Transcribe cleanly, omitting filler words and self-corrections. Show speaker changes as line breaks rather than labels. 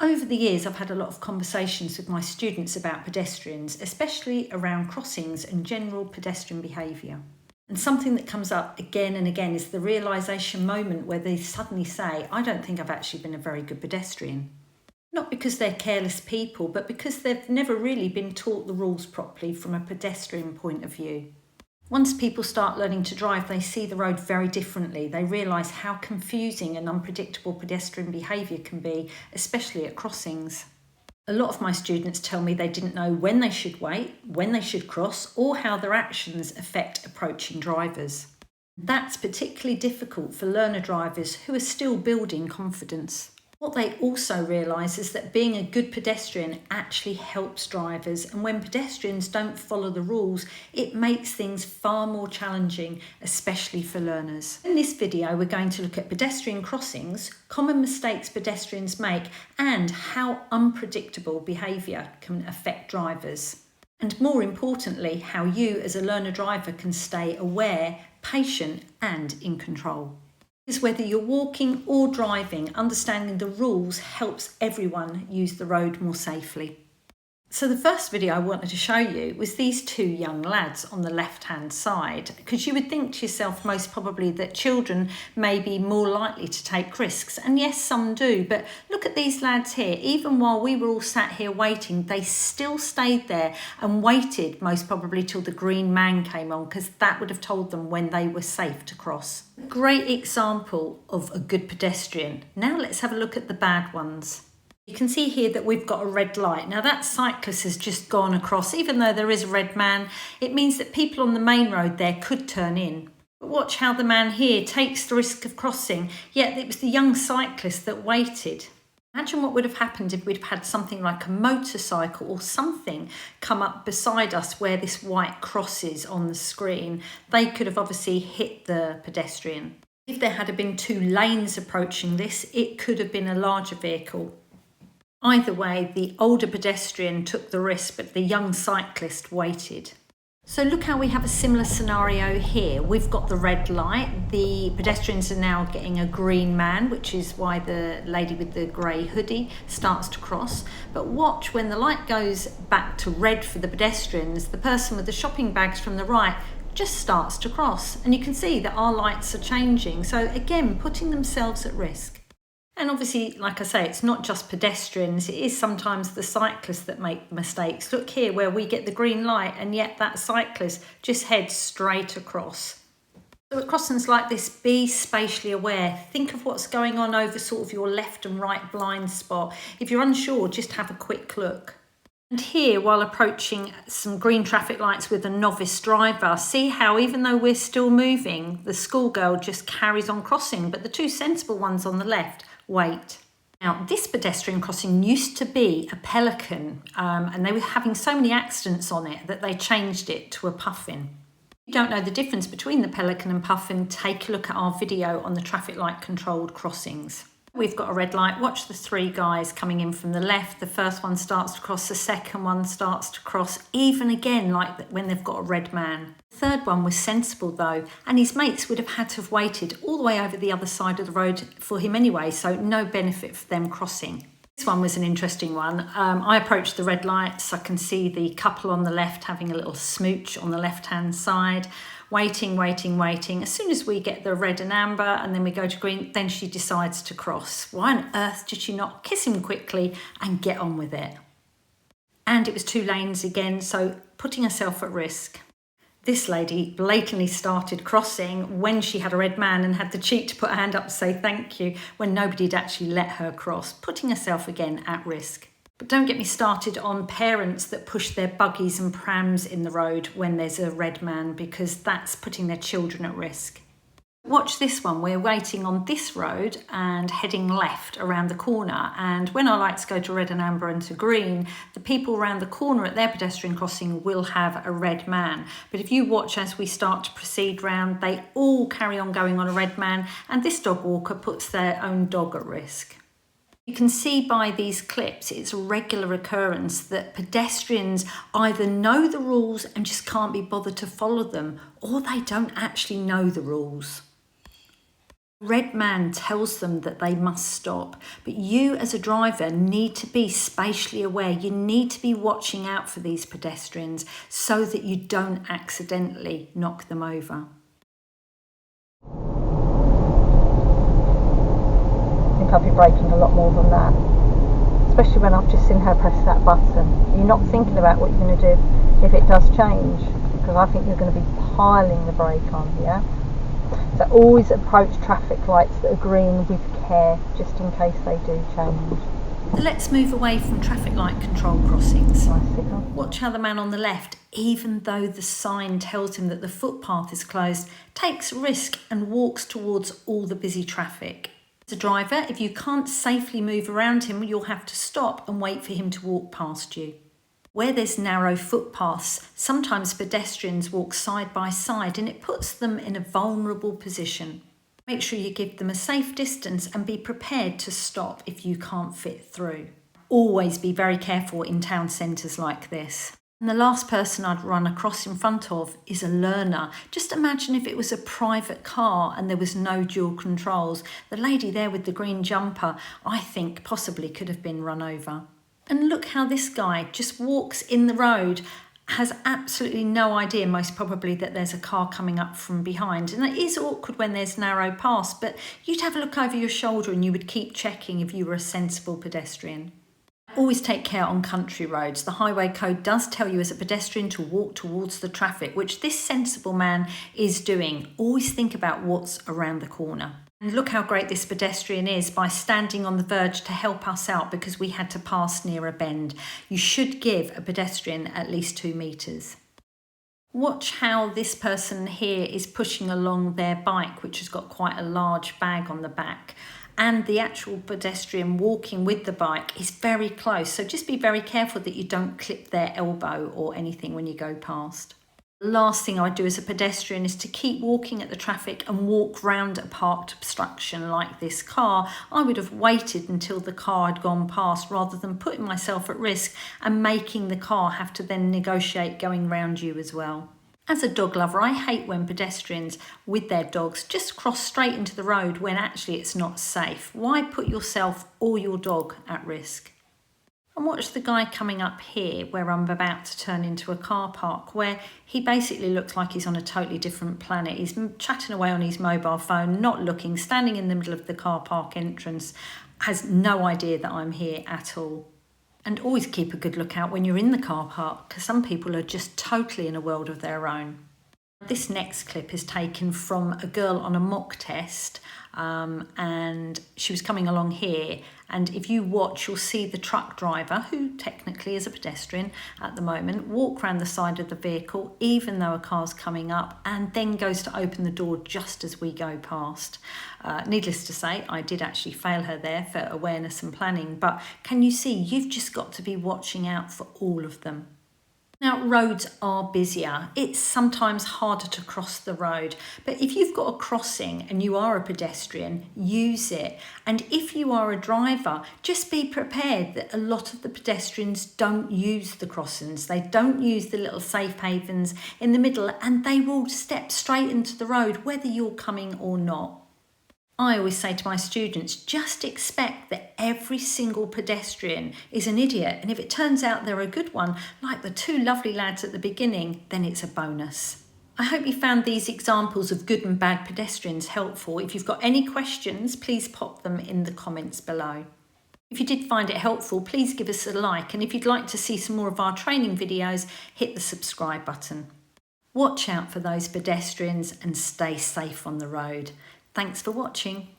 Over the years, I've had a lot of conversations with my students about pedestrians, especially around crossings and general pedestrian behaviour. And something that comes up again and again is the realisation moment where they suddenly say, I don't think I've actually been a very good pedestrian. Not because they're careless people, but because they've never really been taught the rules properly from a pedestrian point of view. Once people start learning to drive, they see the road very differently. They realise how confusing and unpredictable pedestrian behaviour can be, especially at crossings. A lot of my students tell me they didn't know when they should wait, when they should cross, or how their actions affect approaching drivers. That's particularly difficult for learner drivers who are still building confidence. What they also realise is that being a good pedestrian actually helps drivers, and when pedestrians don't follow the rules, it makes things far more challenging, especially for learners. In this video, we're going to look at pedestrian crossings, common mistakes pedestrians make, and how unpredictable behaviour can affect drivers. And more importantly, how you as a learner driver can stay aware, patient, and in control. Is whether you're walking or driving, understanding the rules helps everyone use the road more safely. So the first video I wanted to show you was these two young lads on the left-hand side, because you would think to yourself most probably that children may be more likely to take risks, and yes, some do, but look at these lads here. Even while we were all sat here waiting, they still stayed there and waited most probably till the green man came on, because that would have told them when they were safe to cross. Great example of a good pedestrian. Now let's have a look at the bad ones. You can see here that we've got a red light. Now that cyclist has just gone across. Even though there is a red man, it means that people on the main road there could turn in. But watch how the man here takes the risk of crossing, yet it was the young cyclist that waited. Imagine what would have happened if we'd had something like a motorcycle or something come up beside us where this white cross is on the screen. They could have obviously hit the pedestrian. If there had been two lanes approaching this, it could have been a larger vehicle. Either way, the older pedestrian took the risk, but the young cyclist waited. So look how we have a similar scenario here. We've got the red light. The pedestrians are now getting a green man, which is why the lady with the grey hoodie starts to cross. But watch, when the light goes back to red for the pedestrians, the person with the shopping bags from the right just starts to cross. And you can see that our lights are changing. So again, putting themselves at risk. And obviously, like I say, it's not just pedestrians, it is sometimes the cyclists that make mistakes. Look here where we get the green light and yet that cyclist just heads straight across. So at crossings like this, be spatially aware. Think of what's going on over sort of your left and right blind spot. If you're unsure, just have a quick look. And here, while approaching some green traffic lights with a novice driver, see how even though we're still moving, the schoolgirl just carries on crossing, but the two sensible ones on the left wait. Now, this pedestrian crossing used to be a pelican, and they were having so many accidents on it that they changed it to a puffin. If you don't know the difference between the pelican and puffin, take a look at our video on the traffic light controlled crossings. We've got a red light. Watch the three guys coming in from the left. The first one starts to cross, the second one starts to cross, even again like when they've got a red man. The third one was sensible though, and his mates would have had to have waited all the way over the other side of the road for him anyway, so no benefit for them crossing. This one was an interesting one. I approached the red lights. I can see the couple on the left having a little smooch on the left-hand side. Waiting. As soon as we get the red and amber and then we go to green, then she decides to cross. Why on earth did she not kiss him quickly and get on with it? And it was two lanes again, so putting herself at risk. This lady blatantly started crossing when she had a red man and had the cheek to put her hand up to say thank you when nobody had actually let her cross, putting herself again at risk. But don't get me started on parents that push their buggies and prams in the road when there's a red man, because that's putting their children at risk. Watch this one. We're waiting on this road and heading left around the corner, and when our lights go to red and amber and to green, the people around the corner at their pedestrian crossing will have a red man. But if you watch as we start to proceed round, they all carry on going on a red man, and this dog walker puts their own dog at risk. You can see by these clips, it's a regular occurrence that pedestrians either know the rules and just can't be bothered to follow them, or they don't actually know the rules. Red man tells them that they must stop, but you as a driver need to be spatially aware. You need to be watching out for these pedestrians so that you don't accidentally knock them over.
I think I'll be braking a lot more than that, especially when I've just seen her press that button. You're not thinking about what you're going to do if it does change, because I think you're going to be piling the brake on, yeah? So always approach traffic lights that are green with care, just in case they do change.
Let's move away from traffic light control crossings.
Nice signal.
Watch how the man on the left, even though the sign tells him that the footpath is closed, takes a risk and walks towards all the busy traffic. As a driver, if you can't safely move around him, you'll have to stop and wait for him to walk past you. Where there's narrow footpaths, sometimes pedestrians walk side by side and it puts them in a vulnerable position. Make sure you give them a safe distance and be prepared to stop if you can't fit through. Always be very careful in town centres like this. And the last person I'd run across in front of is a learner. Just imagine if it was a private car and there was no dual controls. The lady there with the green jumper, I think possibly could have been run over. And look how this guy just walks in the road, has absolutely no idea most probably that there's a car coming up from behind. And it is awkward when there's narrow paths, but you'd have a look over your shoulder and you would keep checking if you were a sensible pedestrian. Always take care on country roads. The highway code does tell you as a pedestrian to walk towards the traffic, which this sensible man is doing. Always think about what's around the corner. And look how great this pedestrian is by standing on the verge to help us out because we had to pass near a bend. You should give a pedestrian at least 2 metres. Watch how this person here is pushing along their bike, which has got quite a large bag on the back. And the actual pedestrian walking with the bike is very close. So just be very careful that you don't clip their elbow or anything when you go past. The last thing I would do as a pedestrian is to keep walking at the traffic and walk round a parked obstruction like this car. I would have waited until the car had gone past rather than putting myself at risk and making the car have to then negotiate going round you as well. As a dog lover, I hate when pedestrians with their dogs just cross straight into the road when actually it's not safe. Why put yourself or your dog at risk? And watch the guy coming up here where I'm about to turn into a car park, where he basically looks like he's on a totally different planet. He's chatting away on his mobile phone, not looking, standing in the middle of the car park entrance, has no idea that I'm here at all. And always keep a good lookout when you're in the car park, because some people are just totally in a world of their own. This next clip is taken from a girl on a mock test, and she was coming along here, and if you watch you'll see the truck driver, who technically is a pedestrian at the moment, walk around the side of the vehicle even though a car's coming up, and then goes to open the door just as we go past. Needless to say, I did actually fail her there for awareness and planning, but can you see, you've just got to be watching out for all of them. Now, roads are busier. It's sometimes harder to cross the road, but if you've got a crossing and you are a pedestrian, use it. And if you are a driver, just be prepared that a lot of the pedestrians don't use the crossings. They don't use the little safe havens in the middle, and they will step straight into the road, whether you're coming or not. I always say to my students, just expect that every single pedestrian is an idiot, and if it turns out they're a good one, like the 2 lovely lads at the beginning, then it's a bonus. I hope you found these examples of good and bad pedestrians helpful. If you've got any questions, please pop them in the comments below. If you did find it helpful, please give us a like, and if you'd like to see some more of our training videos, hit the subscribe button. Watch out for those pedestrians and stay safe on the road. Thanks for watching.